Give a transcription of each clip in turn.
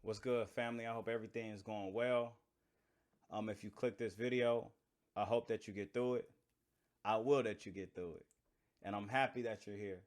What's good, family? I hope everything is going well. If you click this video, I hope that you get through it. I will that you get through it, and I'm happy that you're here,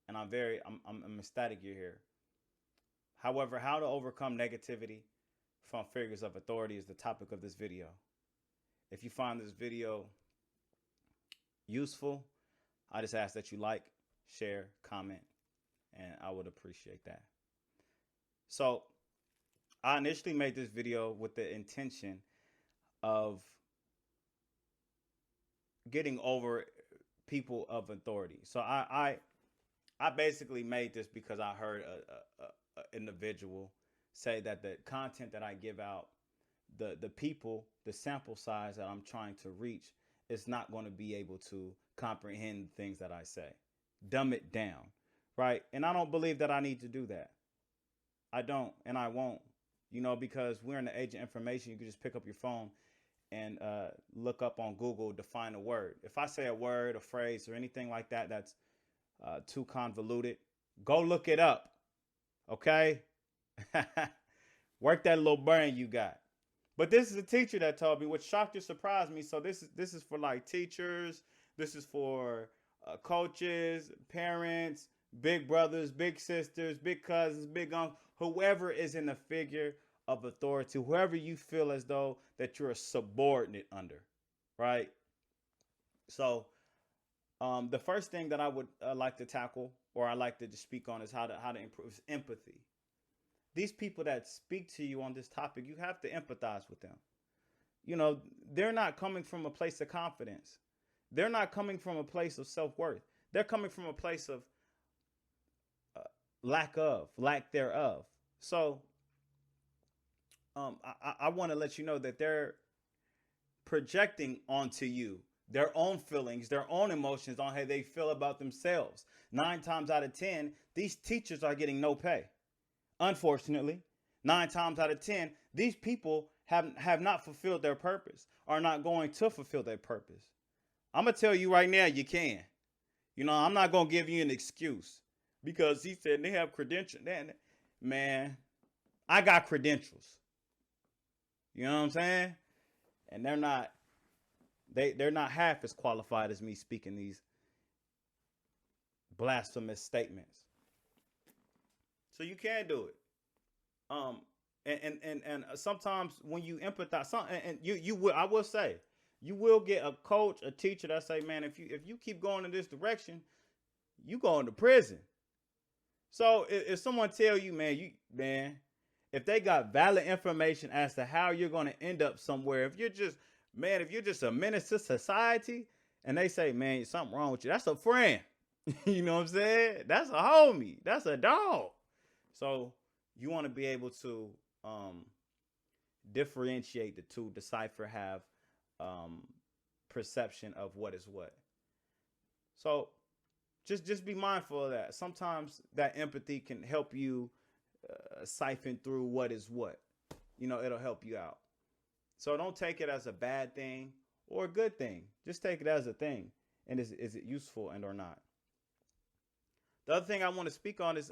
and I'm ecstatic you're here. However, how to overcome negativity from figures of authority is the topic of this video. If you find this video useful, I just ask that you like, share, comment, and I would appreciate that. So, I initially made this video with the intention of getting over people of authority. So I basically made this because I heard a individual say that the content that I give out, the people, the sample size that I'm trying to reach is not going to be able to comprehend things that I say. Dumb it down, right? And I don't believe that I need to do that. I don't, and I won't. Because we're in the age of information, you can just pick up your phone and look up on Google, define a word. If I say a word, a phrase, or anything like that that's too convoluted, go look it up. Okay? Work that little brain you got. But this is a teacher that told me, which shocked or surprised me. So this is for like teachers. This is for coaches, parents, big brothers, big sisters, big cousins, big uncles, whoever is in the figure of authority, whoever you feel as though that you're a subordinate under, right? So the first thing that I would like to tackle, or I like to just speak on, is how to improve empathy. These people that speak to you on this topic, you have to empathize with them. They're not coming from a place of confidence. They're not coming from a place of self-worth. They're coming from a place of lack thereof. So I want to let you know that they're projecting onto you their own feelings, their own emotions on how they feel about themselves. 9 times out of 10, these teachers are getting no pay. Unfortunately, 9 times out of 10, these people have not fulfilled their purpose, are not going to fulfill their purpose. I'm going to tell you right now, you can. I'm not going to give you an excuse because he said they have credentials. Man, I got credentials. You know what I'm saying? And they're not half as qualified as me speaking these blasphemous statements. So you can do it. And sometimes when you empathize, I will say, you will get a coach, a teacher that say, man, if you keep going in this direction, you going to prison. So if someone tell you, man, if they got valid information as to how you're going to end up somewhere, if you're just a menace to society, and they say, man, something wrong with you, that's a friend. You know what I'm saying? That's a homie. That's a dog. So you want to be able to differentiate the two, decipher, have perception of what is what. So just be mindful of that. Sometimes that empathy can help you siphon through what is what. It'll help you out. So don't take it as a bad thing or a good thing. Just take it as a thing. And is it useful and or not? The other thing I want to speak on is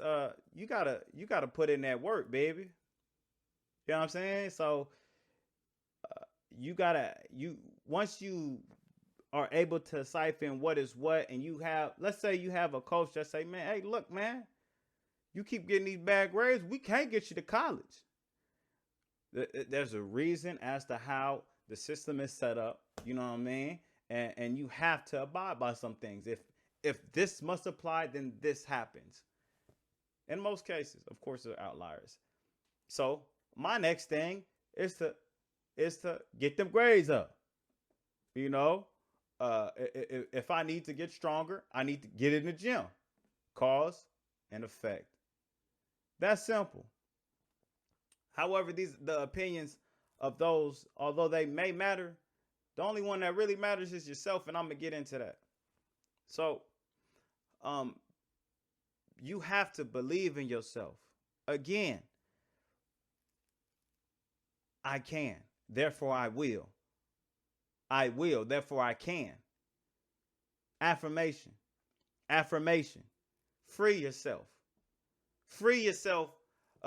you gotta put in that work, baby. You know what I'm saying? So once you are able to siphon what is what, and let's say you have a coach that say, man, hey, look, man, you keep getting these bad grades, we can't get you to college. There's a reason as to how the system is set up. You know what I mean? And you have to abide by some things. If this must apply, then this happens. In most cases, of course, there are outliers. So my next thing is to get them grades up. If I need to get stronger, I need to get in the gym. Cause and effect. That's simple. However, the opinions of those, although they may matter, the only one that really matters is yourself, and I'm gonna get into that. So, you have to believe in yourself. Again, I can, therefore I will. I will, therefore I can. Affirmation. Free yourself. Free yourself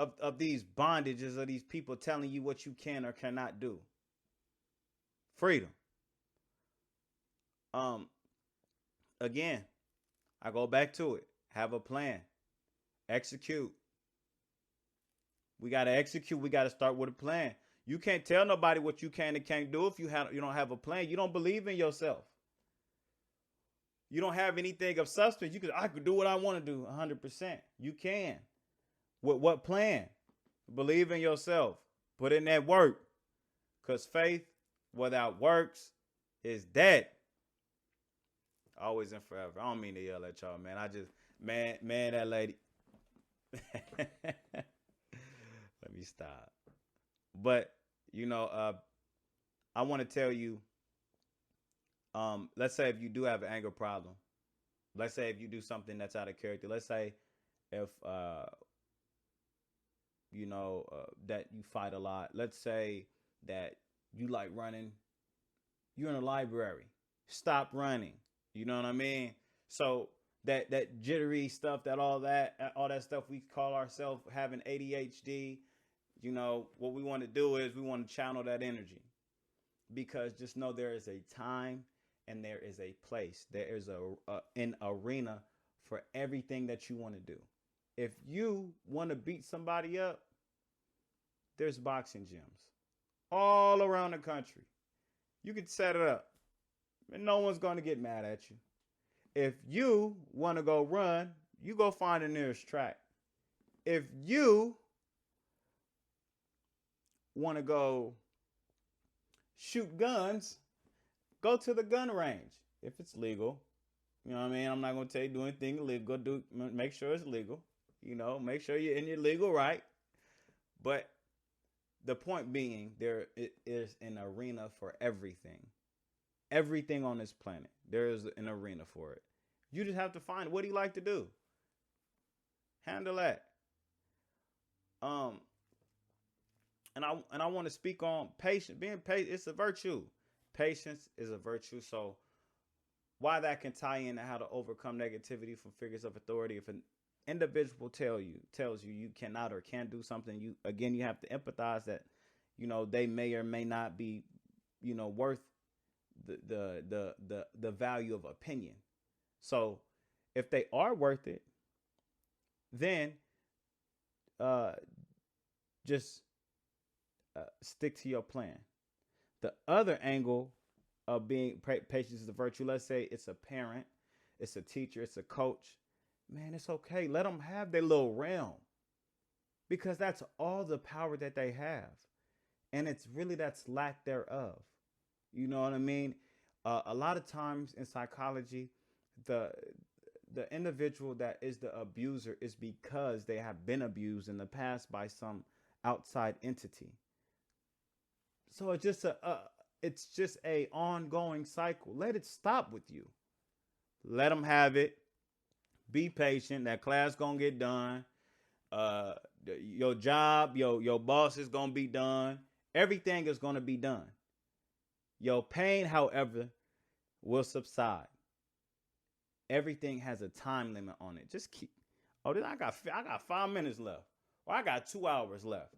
of these bondages of these people telling you what you can or cannot do. Freedom. Um, Again, I go back to it. Have a plan. Execute. We gotta execute. We gotta start with a plan. You can't tell nobody what you can and can't do if you don't have a plan. You don't believe in yourself. You don't have anything of substance. I could do what I want to do 100%. You can. With what plan? Believe in yourself. Put in that work. Because faith without works is dead. Always and forever. I don't mean to yell at y'all, man. Man, that lady. Let me stop. But, I want to tell you, let's say if you do have an anger problem, let's say if you do something that's out of character, let's say if, that you fight a lot, let's say that you like running, you're in a library, stop running. You know what I mean? So that jittery stuff, all that stuff we call ourselves having ADHD, what we want to do is we want to channel that energy, because just know there is a time and there is a place. There is an arena for everything that you want to do. If you want to beat somebody up, there's boxing gyms all around the country. You can set it up and no one's going to get mad at you. If you want to go run, you go find the nearest track. If you want to go shoot guns, go to the gun range if it's legal. You know what I mean? I'm not going to tell you do anything illegal. Make sure it's legal. Make sure you're in your legal right. But the point being, there is an arena for everything. Everything on this planet, there is an arena for it. You just have to find what do you like to do. Handle that. And I want to speak on patience. Being patient, it's a virtue. Patience is a virtue. So why that can tie into how to overcome negativity from figures of authority. If an individual tells you cannot or can't do something, you have to empathize that, they may or may not be, worth the value of opinion. So if they are worth it, then just stick to your plan. The other angle of being patience is a virtue. Let's say it's a parent, it's a teacher, it's a coach. Man, it's okay. Let them have their little realm, because that's all the power that they have. And it's really that's lack thereof. You know what I mean? A lot of times in psychology, the individual that is the abuser is because they have been abused in the past by some outside entity. So it's just a ongoing cycle. Let it stop with you. Let them have it. Be patient. That class gonna get done. Your job, your boss is gonna be done. Everything is gonna be done. Your pain, however, will subside. Everything has a time limit on it. Just keep. Oh, I got 5 minutes left. Or I got 2 hours left.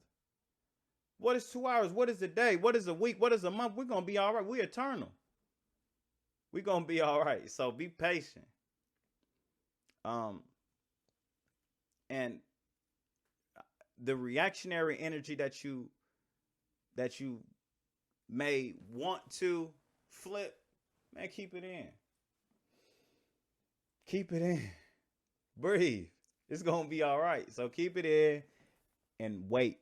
What is 2 hours? What is a day? What is a week? What is a month? We're gonna be all right. We're eternal. We're gonna be all right. So be patient. And the reactionary energy that you may want to flip, man, keep it in. Keep it in. Breathe. It's going to be all right. So keep it in and wait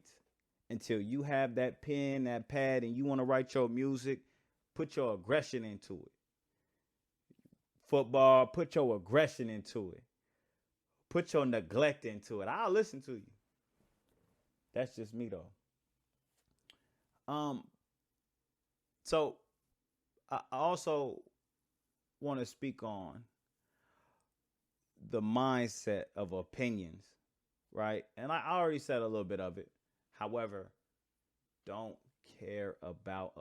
until you have that pen, that pad, and you want to write your music. Put your aggression into it. Football, put your aggression into it. Put your neglect into it. I'll listen to you. That's just me, though. So I also want to speak on the mindset of opinions, right? And I already said a little bit of it. However, I don't care about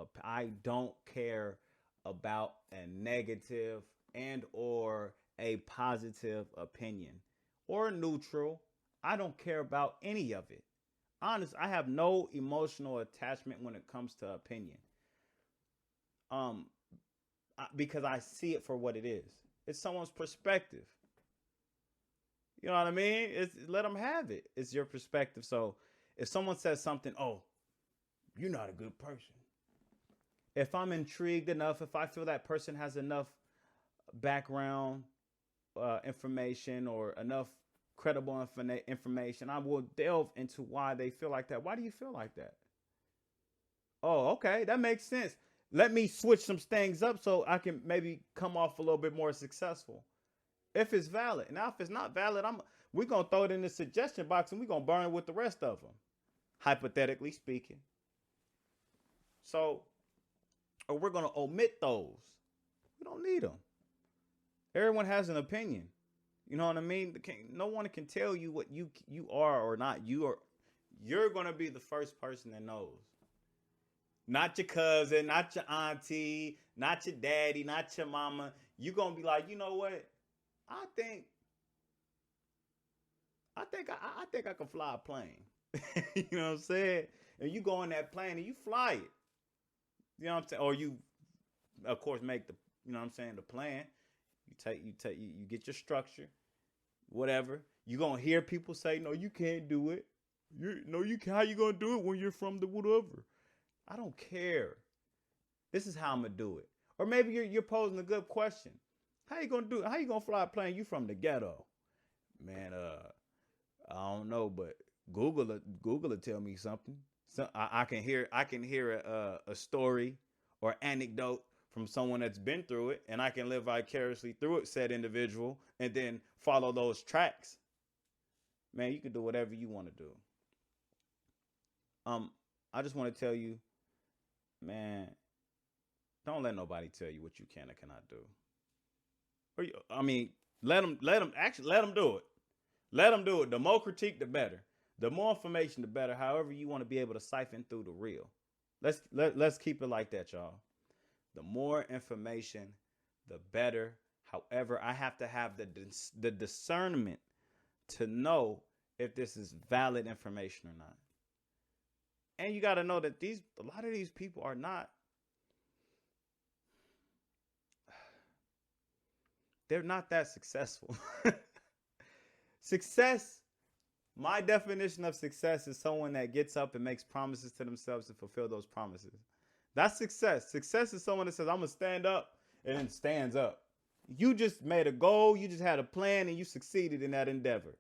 a negative and or a positive opinion or neutral. I don't care about any of it. honest, I have no emotional attachment when it comes to opinion. Um, because I see it for what it is. It's someone's perspective. You know what I mean? It's let them have it. It's your perspective. So if someone says something, oh, you're not a good person. If I'm intrigued enough, if I feel that person has enough background information or enough credible information, I will delve into why they feel like that. Why do you feel like that? Oh, okay, that makes sense. Let me switch some things up so I can maybe come off a little bit more successful. If it's valid. Now, if it's not valid, we're gonna throw it in the suggestion box and we're gonna burn it with the rest of them, hypothetically speaking. So, or we're gonna omit those. We don't need them. Everyone has an opinion. You know what I mean? No one can tell you what you are or not. You're gonna be the first person that knows. Not your cousin, not your auntie, not your daddy, not your mama. You're gonna be like, you know what? I think I can fly a plane. You know what I'm saying? And you go on that plane and you fly it. You know what I'm saying? Or you, of course, make the, you know what I'm saying, the plan. You get your structure, whatever. You're gonna hear people say, no, you can't do it. How you gonna do it when you're from the whatever? I don't care. This is how I'm gonna do it. Or maybe you're posing a good question. How you gonna do it? How you gonna fly a plane? You from the ghetto, man? I don't know, but Google will tell me something. So I can hear a story or anecdote from someone that's been through it, and I can live vicariously through it, said individual, and then follow those tracks. Man, you can do whatever you want to do. I just want to tell you, man, don't let nobody tell you what you can or cannot do. Let them do it. Let them do it. The more critique, the better. The more information, the better. However, you want to be able to siphon through the real. Let's keep it like that, y'all. The more information, the better. However, I have to have the discernment to know if this is valid information or not. And you got to know that a lot of these people are not. They're not that successful. Success, my definition of success is someone that gets up and makes promises to themselves to fulfill those promises. That's success. Success is someone that says, I'm going to stand up and then stands up. You just made a goal, you just had a plan, and you succeeded in that endeavor.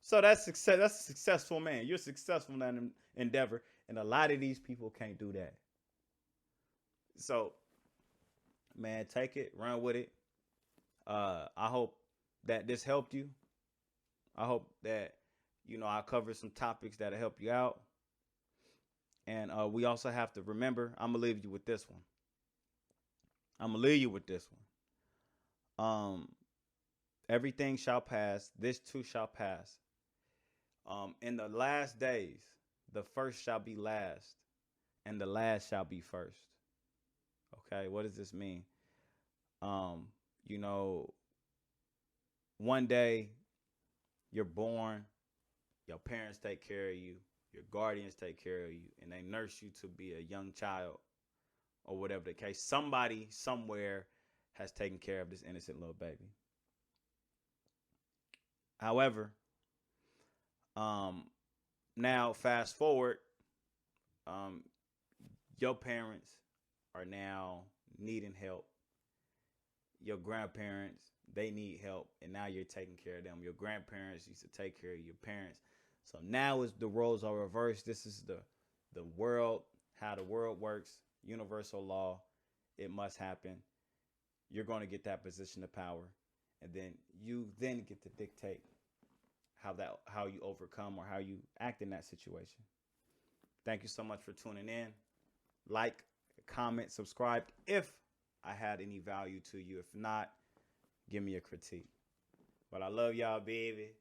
So that's success. That's a successful man. You're successful in that endeavor. And a lot of these people can't do that. So, man, take it, run with it. I hope that this helped you. I hope that, I covered some topics that'll help you out. And we also have to remember, I'm going to leave you with this one. Everything shall pass. This too shall pass. In the last days, the first shall be last, and the last shall be first. Okay, what does this mean? One day you're born, your parents take care of you, your guardians take care of you, and they nurse you to be a young child or whatever the case. Somebody somewhere has taken care of this innocent little baby. However, now fast forward, your parents are now needing help. Your grandparents, they need help, and now you're taking care of them. Your grandparents used to take care of your parents. So now the roles are reversed. This is the world, how the world works, universal law. It must happen. You're going to get that position of power, and then you get to dictate how you overcome or how you act in that situation. Thank you so much for tuning in. Like, comment, subscribe if I had any value to you. If not, give me a critique. But I love y'all, baby.